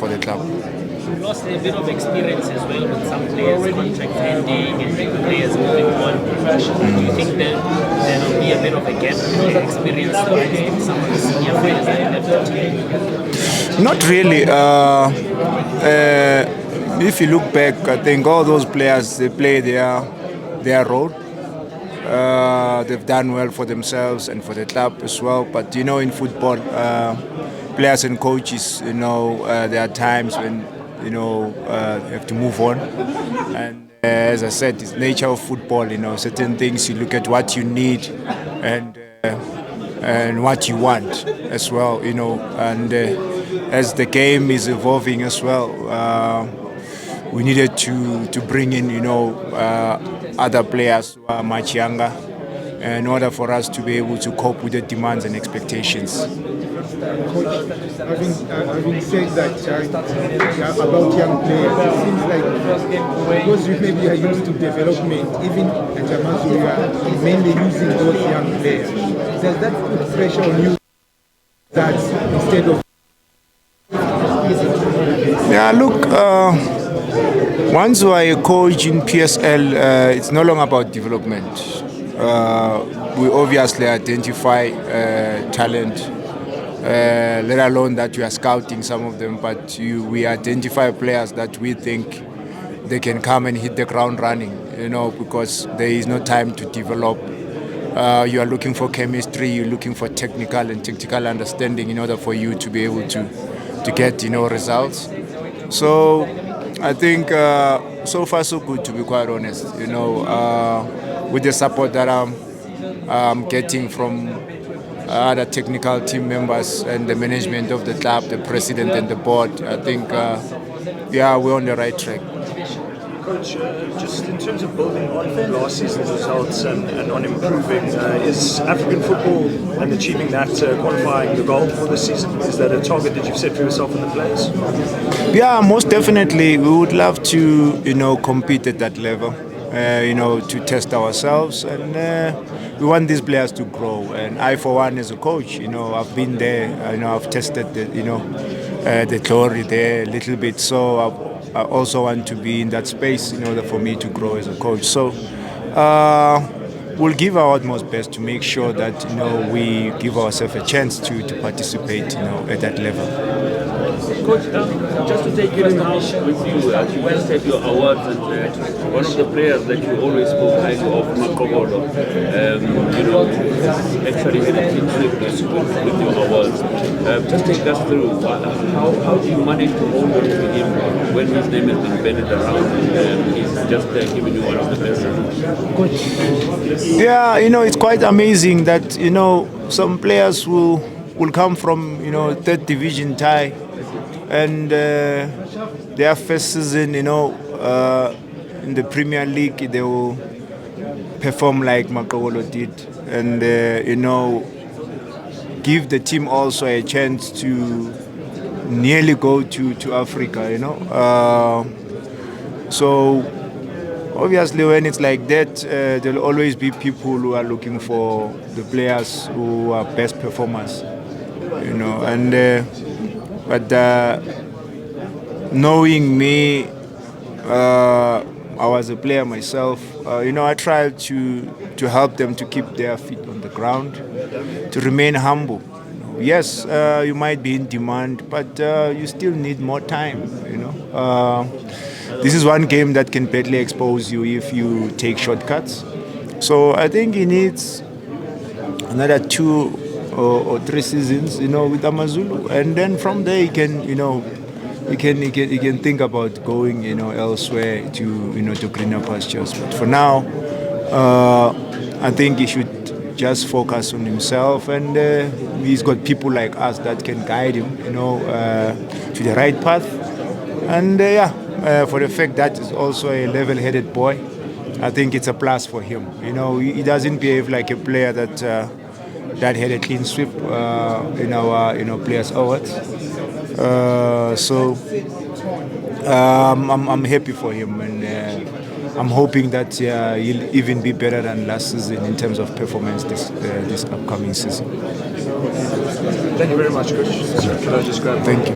for the club. You lost a bit of experience as well with some players' contract ending and players moving on. Do you think that there will be a bit of a gap experience-wise in some of the senior players that left the team? Not really. If you look back, I think all those players, they play their role. They've done well for themselves and for the club as well. But in football, players and coaches, there are times when you have to move on. And as I said, it's nature of football. Certain things you look at what you need and what you want as well. And as the game is evolving as well, we needed to bring in other players who are much younger in order for us to be able to cope with the demands and expectations. Coach, having said that about young players, it seems like because you maybe are used to development, even at AmaZulu, you are mainly using those young players. Does that put pressure on you that instead of... Yeah, look, once you are a coach in PSL, it's no longer about development. We obviously identify talent, let alone that we are scouting some of them, but we identify players that we think they can come and hit the ground running, because there is no time to develop. You are looking for chemistry, you're looking for technical and tactical understanding in order for you to be able to get, results. So I think so far so good, to be quite honest, with the support that I'm getting from other technical team members and the management of the club, the president and the board. I think, we're on the right track. Coach, just in terms of building on last season's results and on improving, is African football and achieving that qualifying the goal for this season? Is that a target that you've set for yourself in the players? Yeah, most definitely. We would love to, compete at that level. To test ourselves, and we want these players to grow. And I, for one, as a coach, I've been there. I've tested the glory there a little bit. So I also want to be in that space in order for me to grow as a coach. So we'll give our utmost best to make sure that we give ourselves a chance to participate at that level. Coach, just to take you now with you, as you just had your awards, and one of the players that you always spoke highly of, Maqokolo, actually had a clean sweep with your awards. Just take us through, how do you manage to hold on to him when his name has been banded around and he's just giving you one of the best? Coach. Yeah, it's quite amazing that, some players will come from, third division tie, and their first season, in the Premier League, they will perform like Maqokolo did, and give the team also a chance to nearly go to Africa. So obviously, when it's like that, there will always be people who are looking for the players who are best performers. But knowing me, I was a player myself. I tried to help them to keep their feet on the ground, to remain humble. Yes, you might be in demand, but you still need more time. This is one game that can badly expose you if you take shortcuts. So I think he needs another 2 or 3 seasons, with AmaZulu, and then from there he can, he can think about going, elsewhere to greener pastures. But for now, I think he should just focus on himself, and he's got people like us that can guide him, to the right path. And for the fact that he's also a level-headed boy, I think it's a plus for him. He doesn't behave like a player that had a clean sweep in our players' awards. So I'm happy for him, and I'm hoping that he'll even be better than last season in terms of performance this upcoming season. Thank you very much, Coach. Could I just grab? Thank you.